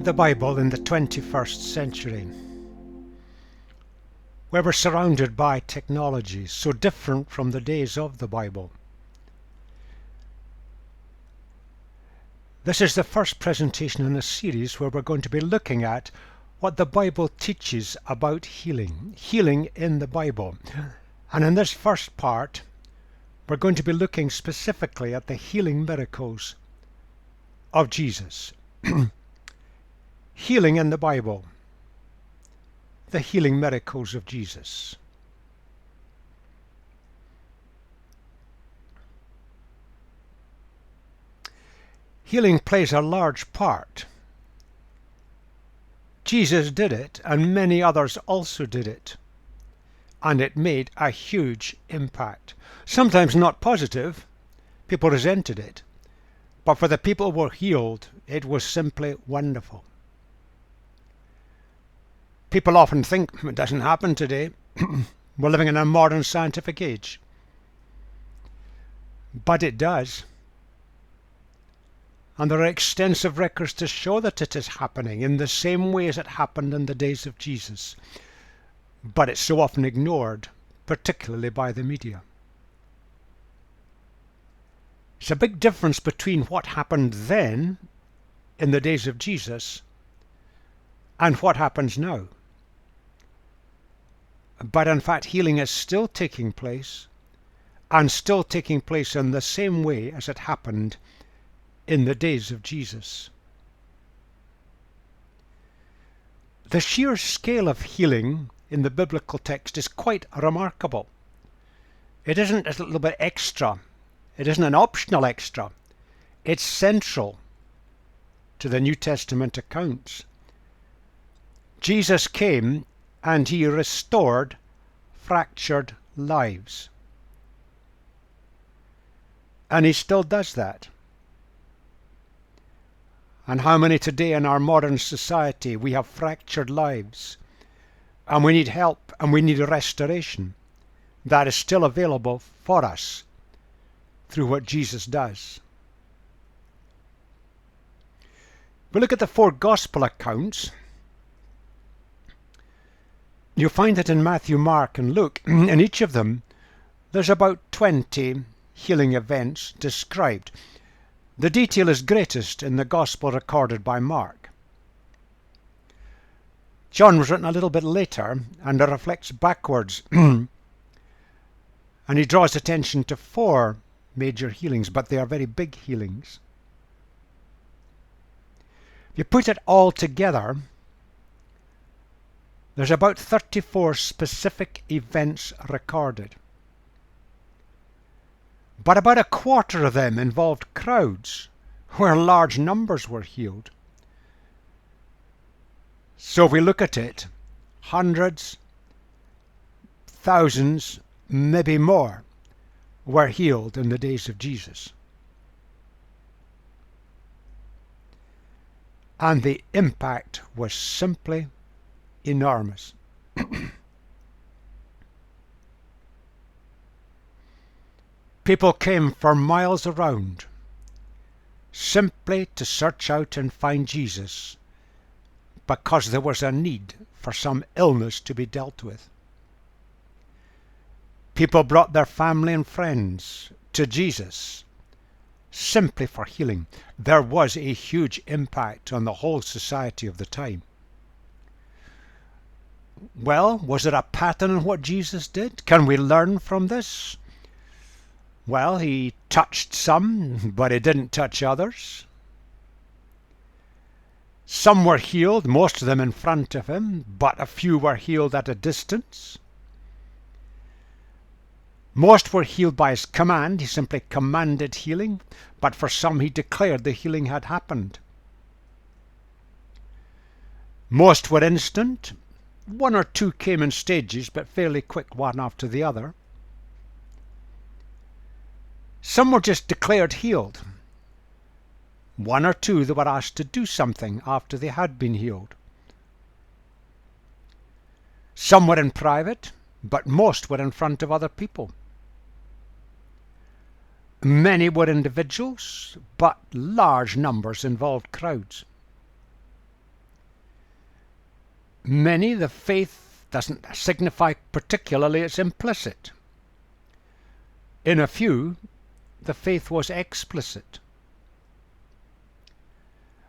the Bible in the 21st century, where we're surrounded by technology so different from the days of the Bible. This is the first presentation in a series where we're going to be looking at what the Bible teaches about healing in the Bible. And in this first part, we're going to be looking specifically at the healing miracles of Jesus. Healing in the Bible. The healing miracles of Jesus. Healing plays a large part. Jesus did it, and many others also did it. And it made a huge impact. Sometimes not positive. People resented it. But for the people who were healed, it was simply wonderful. People often think it doesn't happen today. We're living in a modern scientific age. But it does. And there are extensive records to show that it is happening in the same way as it happened in the days of Jesus. But it's so often ignored, particularly by the media. It's a big difference between what happened then, in the days of Jesus, and what happens now. But in fact, healing is still taking place, and still taking place in the same way as it happened in the days of Jesus. The sheer scale of healing in the biblical text is quite remarkable. It isn't a little bit extra. It isn't an optional extra. It's central to the New Testament accounts. Jesus came and he restored fractured lives. And he still does that. And how many today in our modern society we have fractured lives, and we need help and we need a restoration that is still available for us through what Jesus does. We look at the 4 gospel accounts. You'll find that in Matthew, Mark and Luke, in each of them, there's about 20 healing events described. The detail is greatest in the gospel recorded by Mark. John was written a little bit later and it reflects backwards. And he draws attention to 4 major healings, but they are very big healings. If you put it all together, there's about 34 specific events recorded. But about a quarter of them involved crowds where large numbers were healed. So if we look at it, hundreds, thousands, maybe more were healed in the days of Jesus. And the impact was simply enormous. People came for miles around simply to search out and find Jesus because there was a need for some illness to be dealt with. People brought their family and friends to Jesus simply for healing. There was a huge impact on the whole society of the time. Well, was it a pattern in what Jesus did? Can we learn from this? Well, he touched some, but he didn't touch others. Some were healed, most of them in front of him, but a few were healed at a distance. Most were healed by his command. He simply commanded healing, but for some he declared the healing had happened. Most were instant. 1 or 2 came in stages, but fairly quick one after the other. Some were just declared healed. 1 or 2 that were asked to do something after they had been healed. Some were in private, but most were in front of other people. Many were individuals, but large numbers involved crowds. Many, the faith doesn't signify particularly, it's implicit. In a few, the faith was explicit.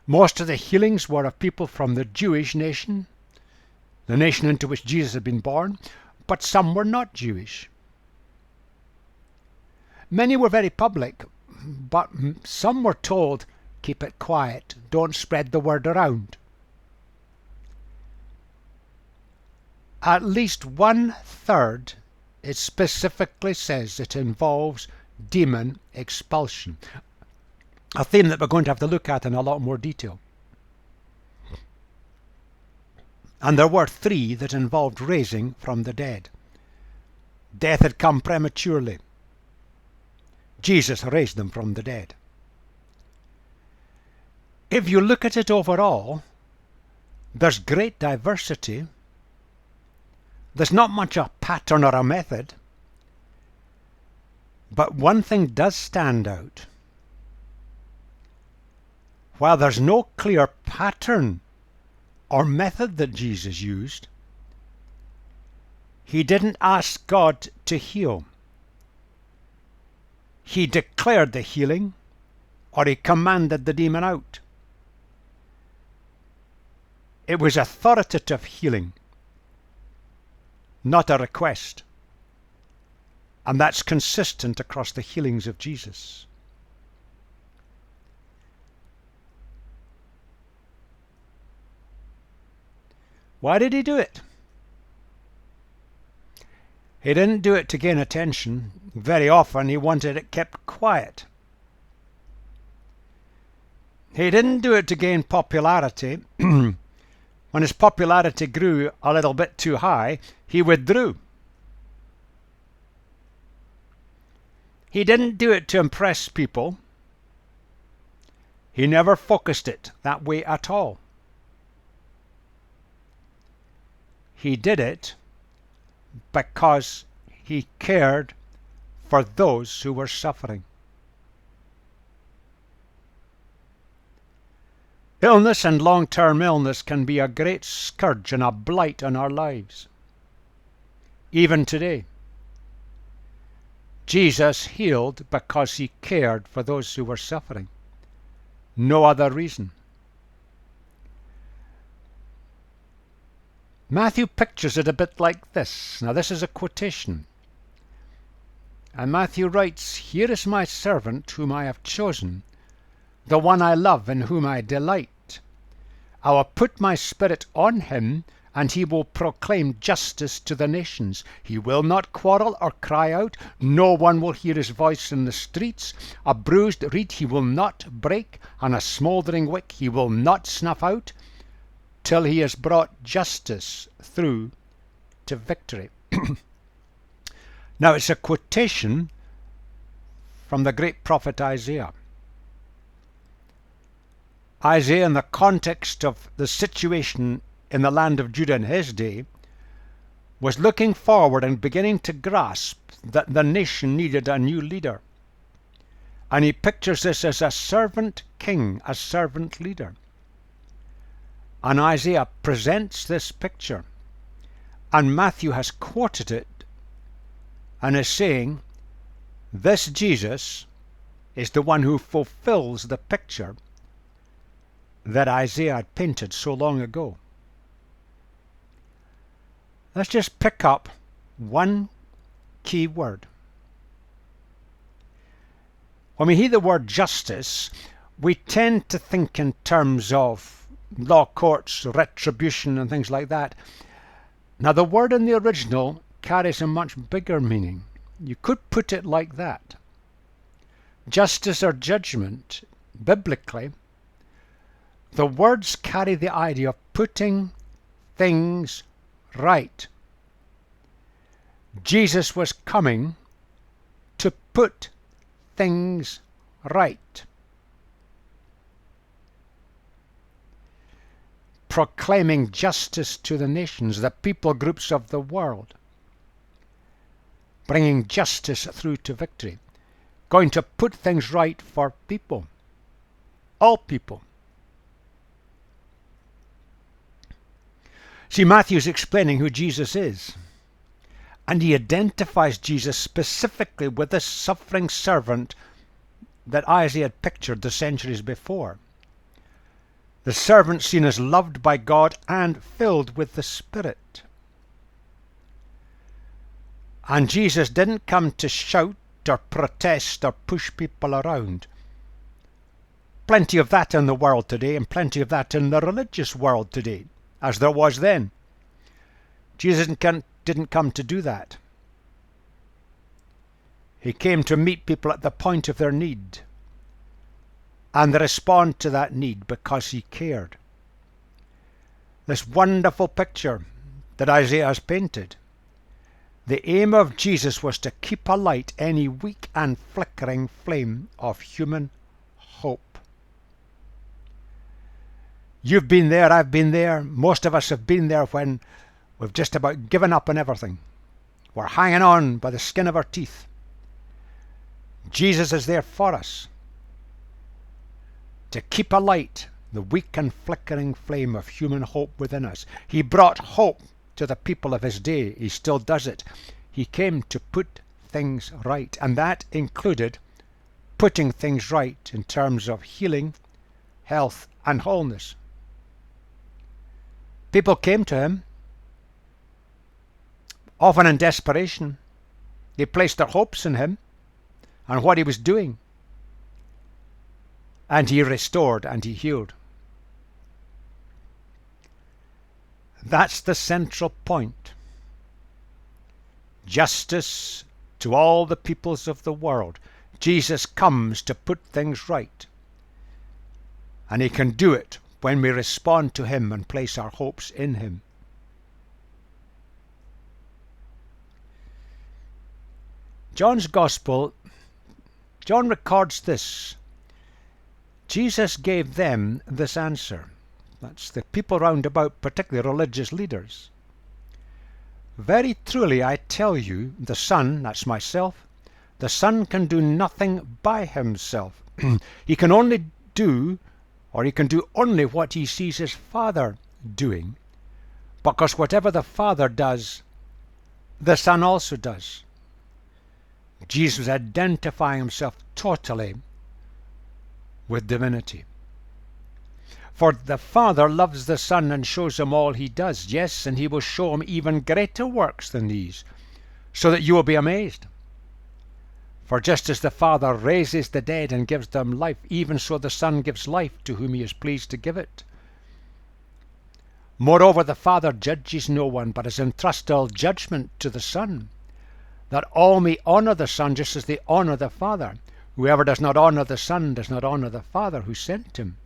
Most of the healings were of people from the Jewish nation, the nation into which Jesus had been born, but some were not Jewish. Many were very public, but some were told, keep it quiet, don't spread the word around. At least 1/3, it specifically says it involves demon expulsion, a theme that we're going to have to look at in a lot more detail. And there were 3 that involved raising from the dead. Death had come prematurely. Jesus raised them from the dead. If you look at it overall, there's great diversity. There's not much a pattern or a method. But one thing does stand out. While there's no clear pattern or method that Jesus used, he didn't ask God to heal. He declared the healing, or he commanded the demon out. It was authoritative healing, not a request. And that's consistent across the healings of Jesus. Why did he do it? He didn't do it to gain attention. Very often he wanted it kept quiet. He didn't do it to gain popularity. When his popularity grew a little bit too high, he withdrew. He didn't do it to impress people. He never focused it that way at all. He did it because he cared for those who were suffering. Illness and long-term illness can be a great scourge and a blight on our lives. Even today, Jesus healed because he cared for those who were suffering. No other reason. Matthew pictures it a bit like this. Now this is a quotation. And Matthew writes, "Here is my servant whom I have chosen, the one I love, in whom I delight. I will put my spirit on him, and he will proclaim justice to the nations. He will not quarrel or cry out. No one will hear his voice in the streets. A bruised reed he will not break, and a smouldering wick he will not snuff out, till he has brought justice through to victory." Now it's a quotation from the great prophet Isaiah. Isaiah, in the context of the situation in the land of Judah in his day, was looking forward and beginning to grasp that the nation needed a new leader. And he pictures this as a servant king, a servant leader. And Isaiah presents this picture. And Matthew has quoted it and is saying, this Jesus is the one who fulfills the picture that Isaiah had painted so long ago. Let's just pick up one key word. When we hear the word justice, we tend to think in terms of law courts, retribution, and things like that. Now, the word in the original carries a much bigger meaning. You could put it like that. Justice or judgment, biblically, the words carry the idea of putting things right. Jesus was coming to put things right. Proclaiming justice to the nations, the people groups of the world. Bringing justice through to victory. Going to put things right for people. All people. See, Matthew's explaining who Jesus is. And he identifies Jesus specifically with this suffering servant that Isaiah had pictured the centuries before. The servant seen as loved by God and filled with the Spirit. And Jesus didn't come to shout or protest or push people around. Plenty of that in the world today, and plenty of that in the religious world today, as there was then. Jesus didn't come to do that. He came to meet people at the point of their need and respond to that need because he cared. This wonderful picture that Isaiah has painted. The aim of Jesus was to keep alight any weak and flickering flame of human hope. You've been there, I've been there, most of us have been there when we've just about given up on everything. We're hanging on by the skin of our teeth. Jesus is there for us to keep alight the weak and flickering flame of human hope within us. He brought hope to the people of his day. He still does it. He came to put things right, and that included putting things right in terms of healing, health, and wholeness. People came to him, often in desperation. They placed their hopes in him and what he was doing. And he restored and he healed. That's the central point. Justice to all the peoples of the world. Jesus comes to put things right. And he can do it when we respond to him and place our hopes in him. John's Gospel, John records this. Jesus gave them this answer. That's the people round about, particularly religious leaders. Very truly I tell you, the Son, that's myself, the Son can do nothing by himself. He can only do only what he sees his Father doing, because whatever the Father does, the Son also does. Jesus was identifying himself totally with divinity. For the Father loves the Son and shows him all he does. Yes, and he will show him even greater works than these, so that you will be amazed. For just as the Father raises the dead and gives them life, even so the Son gives life to whom he is pleased to give it. Moreover, the Father judges no one, but has entrusted all judgment to the Son, that all may honour the Son just as they honour the Father. Whoever does not honour the Son does not honour the Father who sent him.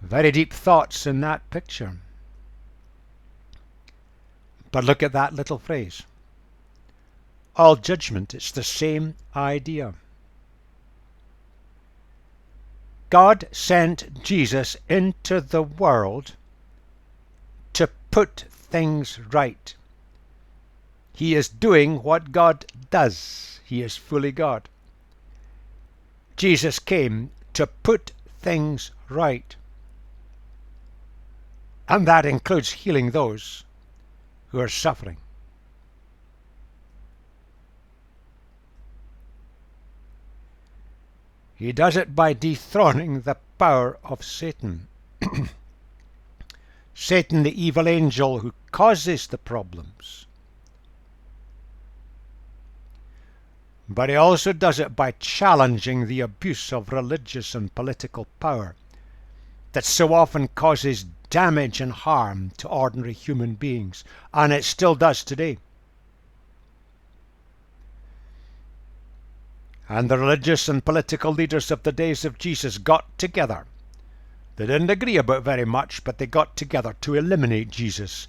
Very deep thoughts in that picture. But look at that little phrase. All judgment, it's the same idea. God sent Jesus into the world to put things right. He is doing what God does. He is fully God. Jesus came to put things right. And that includes healing those who are suffering. He does it by dethroning the power of Satan. Satan, the evil angel who causes the problems. But he also does it by challenging the abuse of religious and political power that so often causes damage and harm to ordinary human beings, and it still does today. And the religious and political leaders of the days of Jesus got together. They didn't agree about very much, but they got together to eliminate Jesus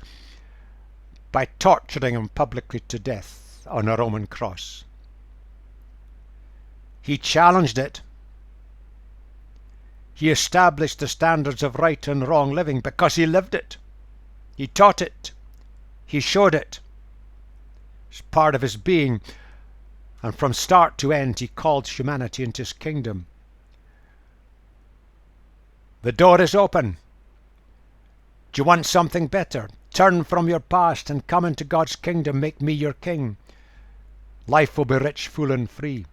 by torturing him publicly to death on a Roman cross. He challenged it. He established the standards of right and wrong living because he lived it. He taught it. He showed it. It's part of his being. And from start to end, he called humanity into his kingdom. The door is open. Do you want something better? Turn from your past and come into God's kingdom. Make me your king. Life will be rich, full, and free.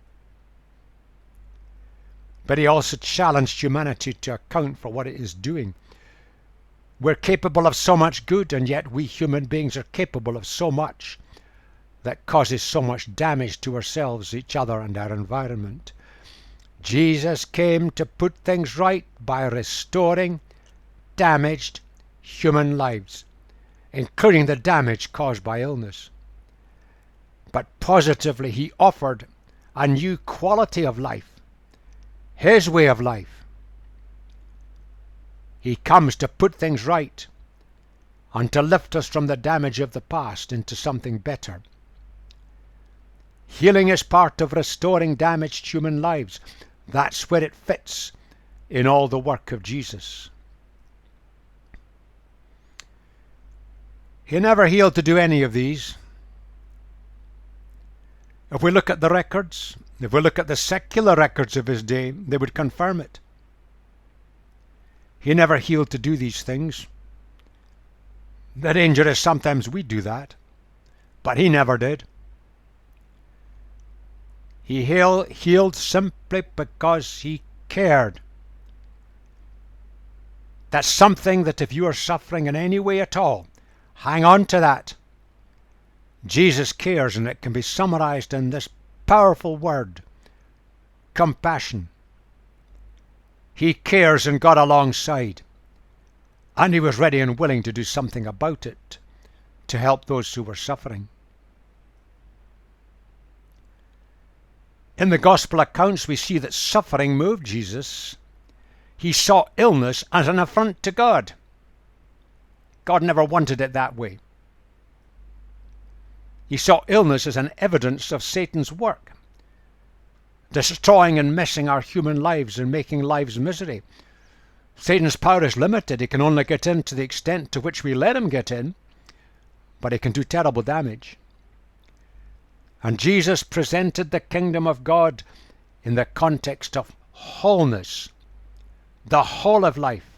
But he also challenged humanity to account for what it is doing. We're capable of so much good, and yet we human beings are capable of so much that causes so much damage to ourselves, each other, and our environment. Jesus came to put things right by restoring damaged human lives, including the damage caused by illness. But positively, he offered a new quality of life, his way of life. He comes to put things right and to lift us from the damage of the past into something better. Healing is part of restoring damaged human lives. That's where it fits in all the work of Jesus. He never healed to do any of these. If we look at the records, if we look at the secular records of his day, they would confirm it. He never healed to do these things. The danger is sometimes we do that, but he never did. He healed simply because he cared. That's something that if you are suffering in any way at all, hang on to that. Jesus cares, and it can be summarized in this powerful word, compassion. He cares and got alongside, and he was ready and willing to do something about it to help those who were suffering. In the gospel accounts, we see that suffering moved Jesus. He saw illness as an affront to God. God never wanted it that way. He saw illness as an evidence of Satan's work, destroying and messing our human lives and making lives misery. Satan's power is limited. He can only get in to the extent to which we let him get in, but he can do terrible damage. And Jesus presented the kingdom of God in the context of wholeness, the whole of life,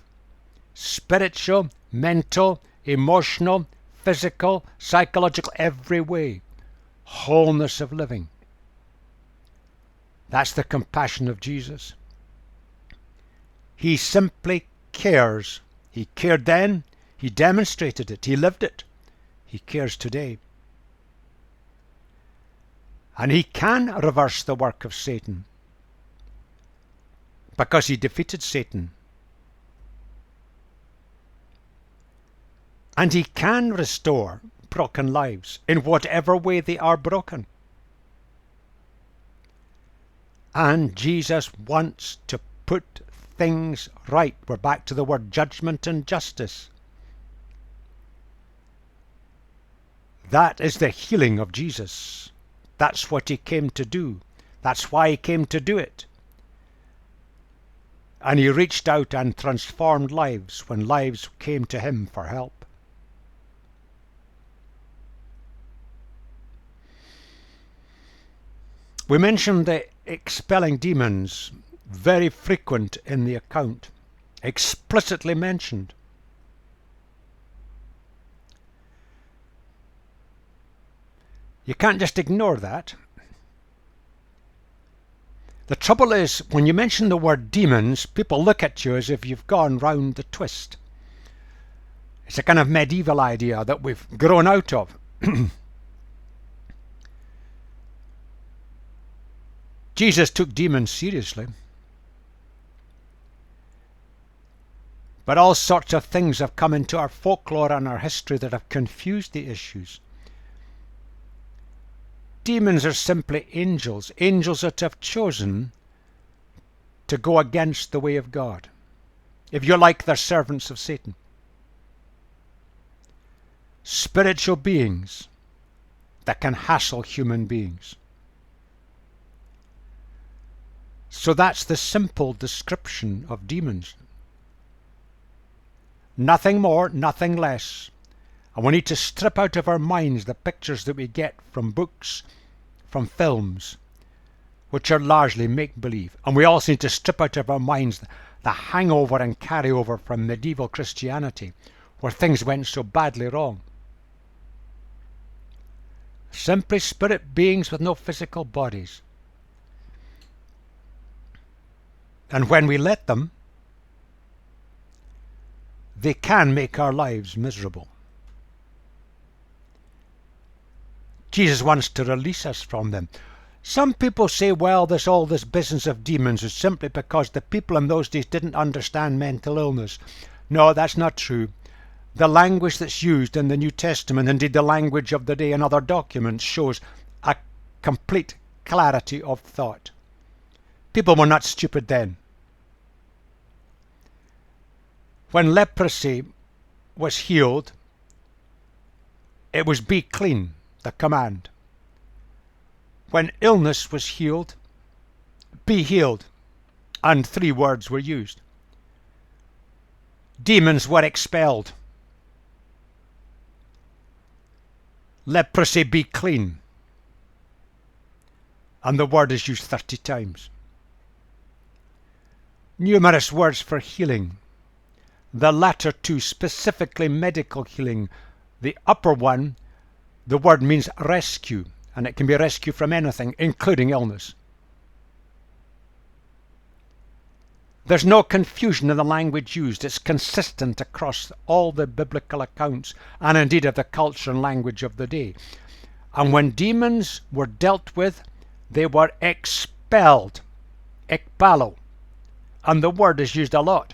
spiritual, mental, emotional, physical, psychological, every way, wholeness of living. That's the compassion of Jesus. He simply cares. He cared then, he demonstrated it, he lived it. He cares today. And he can reverse the work of Satan because he defeated Satan. And he can restore broken lives in whatever way they are broken. And Jesus wants to put things right. We're back to the word judgment and justice. That is the healing of Jesus. That's what he came to do. That's why he came to do it. And he reached out and transformed lives when lives came to him for help. We mentioned the expelling demons, very frequent in the account, explicitly mentioned. You can't just ignore that. The trouble is, when you mention the word demons, people look at you as if you've gone round the twist. It's a kind of medieval idea that we've grown out of. Jesus took demons seriously. But all sorts of things have come into our folklore and our history that have confused the issues. Demons are simply angels, angels that have chosen to go against the way of God. If you like, they're servants of Satan. Spiritual beings that can hassle human beings. So that's the simple description of demons. Nothing more, nothing less. And we need to strip out of our minds the pictures that we get from books, from films, which are largely make-believe. And we also need to strip out of our minds the hangover and carryover from medieval Christianity, where things went so badly wrong. Simply spirit beings with no physical bodies. And when we let them, they can make our lives miserable. Jesus wants to release us from them. Some people say, well, all this business of demons is simply because the people in those days didn't understand mental illness. No, that's not true. The language that's used in the New Testament, indeed the language of the day in other documents, shows a complete clarity of thought. People were not stupid then. When leprosy was healed, it was be clean, the command. When illness was healed, be healed, and 3 words were used. Demons were expelled. Leprosy, be clean. And the word is used 30 times. Numerous words for healing. The latter 2 specifically medical healing. The upper one, the word means rescue, and it can be rescue from anything, including illness. There's no confusion in the language used. It's consistent across all the biblical accounts, and indeed of the culture and language of the day. And when demons were dealt with, they were expelled, ekpalo, and the word is used a lot.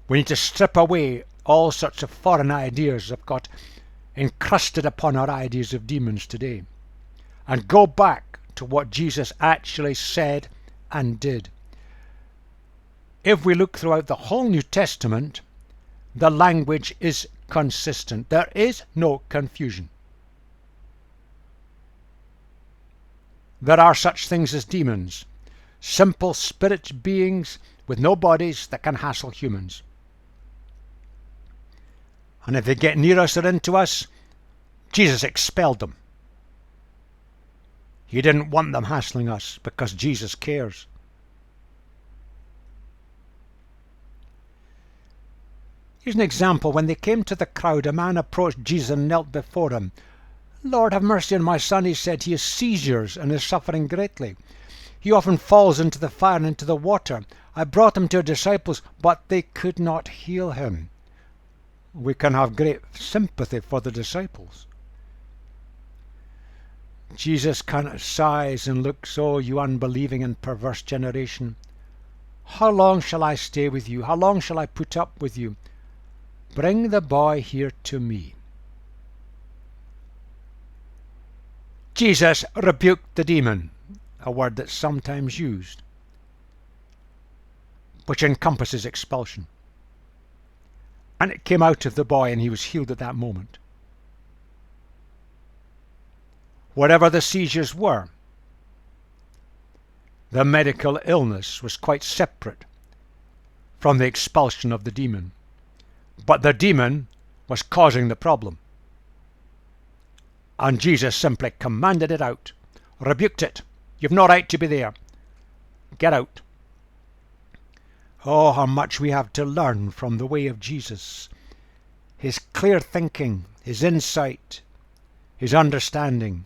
We need to strip away all sorts of foreign ideas that have got encrusted upon our ideas of demons today, and go back to what Jesus actually said and did. If we look throughout the whole New Testament, the language is consistent. There is no confusion. There are such things as demons, simple spirit beings with no bodies that can hassle humans. And if they get near us or into us, Jesus expelled them. He didn't want them hassling us because Jesus cares. Here's an example. When they came to the crowd, a man approached Jesus and knelt before him. Lord, have mercy on my son, he said. He has seizures and is suffering greatly. He often falls into the fire and into the water. I brought him to your disciples, but they could not heal him. We can have great sympathy for the disciples. Jesus kind of sighs and looks, oh, you unbelieving and perverse generation. How long shall I stay with you? How long shall I put up with you? Bring the boy here to me. Jesus rebuked the demon, a word that's sometimes used, which encompasses expulsion. And it came out of the boy, and he was healed at that moment. Whatever the seizures were, the medical illness was quite separate from the expulsion of the demon. But the demon was causing the problem. And Jesus simply commanded it out, rebuked it. You've no right to be there. Get out. Oh, how much we have to learn from the way of Jesus. His clear thinking, his insight, his understanding,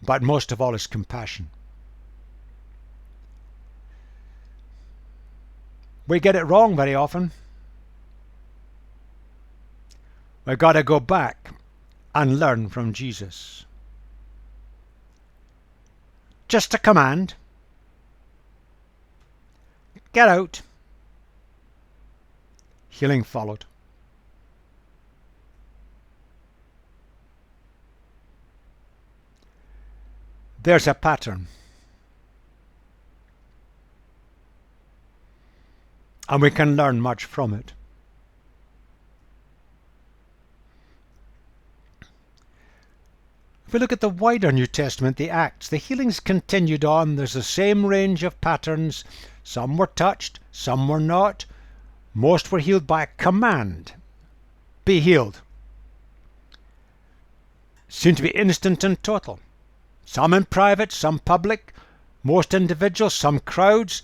but most of all his compassion. We get it wrong very often. We've got to go back and learn from Jesus. Just a command. Get out. Healing followed. There's a pattern. And we can learn much from it. If we look at the wider New Testament, the Acts, the healings continued on. There's the same range of patterns. Some were touched, some were not. Most were healed by a command. Be healed. Seemed to be instant and total. Some in private, some public, most individuals, some crowds.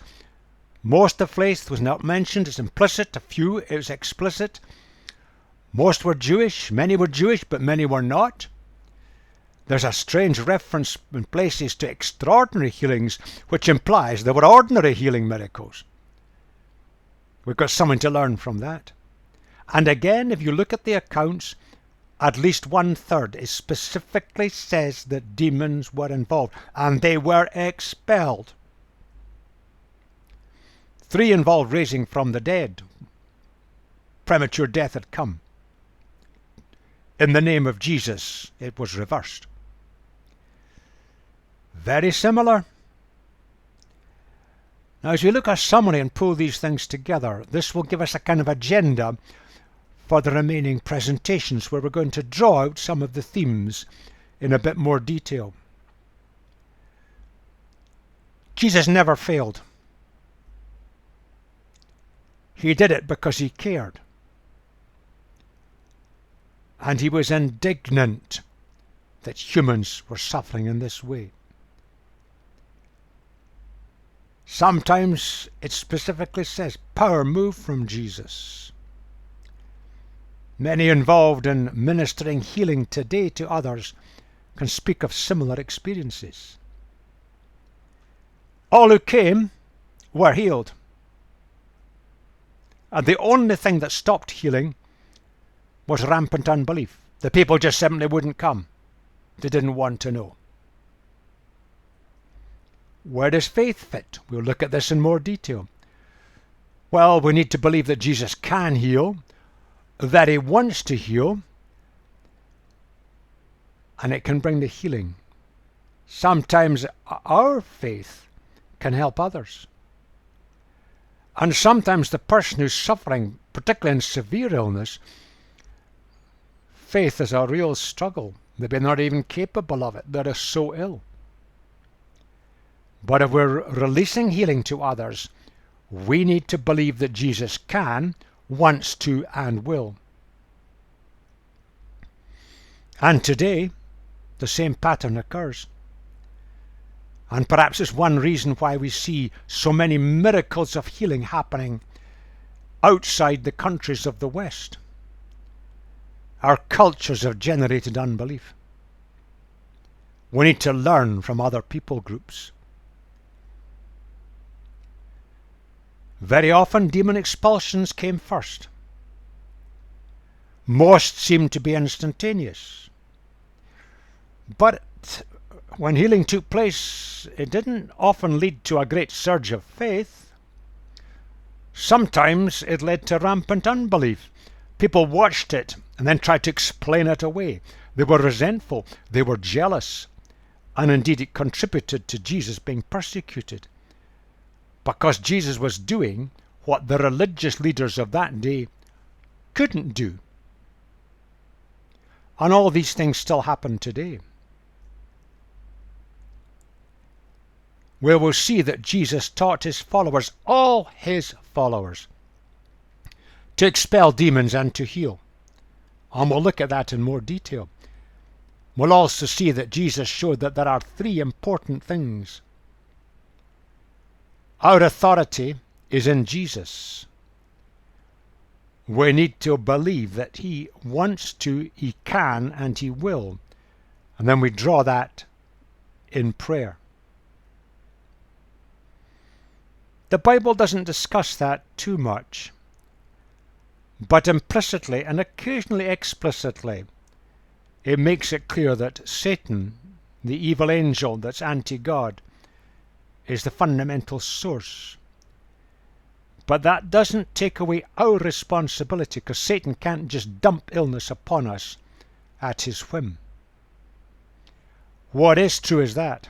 Most of faith was not mentioned. It's implicit. A few, it was explicit. Most were Jewish. Many were Jewish, but many were not. There's a strange reference in places to extraordinary healings, which implies there were ordinary healing miracles. We've got something to learn from that. And again, if you look at the accounts, at least 1/3 it specifically says that demons were involved, and they were expelled. 3 involved raising from the dead. Premature death had come. In the name of Jesus, it was reversed. Very similar. Now, as we look at a summary and pull these things together, this will give us a kind of agenda for the remaining presentations, where we're going to draw out some of the themes in a bit more detail. Jesus never failed. He did it because he cared. And he was indignant that humans were suffering in this way. Sometimes it specifically says power moved from Jesus. Many involved in ministering healing today to others can speak of similar experiences. All who came were healed. And the only thing that stopped healing was rampant unbelief. The people just simply wouldn't come. They didn't want to know. Where does faith fit? We'll look at this in more detail. Well, we need to believe that Jesus can heal, that he wants to heal, and it can bring the healing. Sometimes our faith can help others. And sometimes the person who's suffering, particularly in severe illness, faith is a real struggle. Maybe not even capable of it. They're so ill. But if we're releasing healing to others, we need to believe that Jesus can, wants to, and will. And today, the same pattern occurs. And perhaps it's one reason why we see so many miracles of healing happening outside the countries of the West. Our cultures have generated unbelief. We need to learn from other people groups. Very often, demon expulsions came first. Most seemed to be instantaneous. But when healing took place, it didn't often lead to a great surge of faith. Sometimes it led to rampant unbelief. People watched it and then tried to explain it away. They were resentful. They were jealous. And indeed, it contributed to Jesus being persecuted, because Jesus was doing what the religious leaders of that day couldn't do. And all these things still happen today. We will see that Jesus taught his followers, all his followers, to expel demons and to heal. And we'll look at that in more detail. We'll also see that Jesus showed that there are 3 important things. Our authority is in Jesus. We need to believe that he wants to, he can, and he will. And then we draw that in prayer. The Bible doesn't discuss that too much, but implicitly and occasionally explicitly, it makes it clear that Satan, the evil angel that's anti-God, is the fundamental source. But that doesn't take away our responsibility, because Satan can't just dump illness upon us at his whim. What is true is that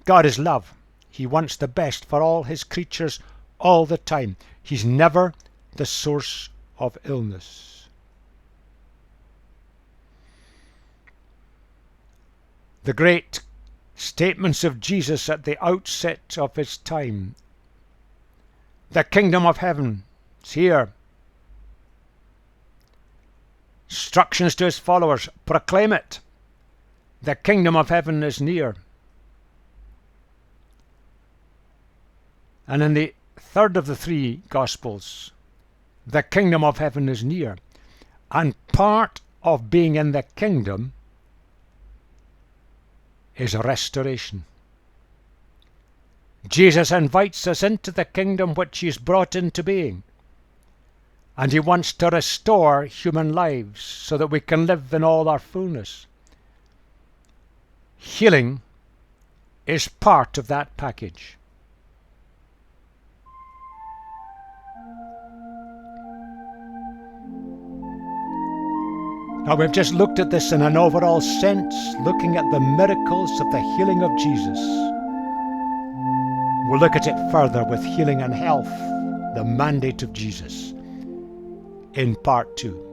God is love. He wants the best for all his creatures all the time. He's never the source of illness. The great statements of Jesus at the outset of his time. The kingdom of heaven is here. Instructions to his followers, proclaim it. The kingdom of heaven is near. And in the third of the three Gospels, the kingdom of heaven is near. And part of being in the kingdom is restoration. Jesus invites us into the kingdom which he's brought into being. And he wants to restore human lives so that we can live in all our fullness. Healing is part of that package. Now we've just looked at this in an overall sense, looking at the miracles of the healing of Jesus. We'll look at it further with healing and health, the mandate of Jesus, in part 2.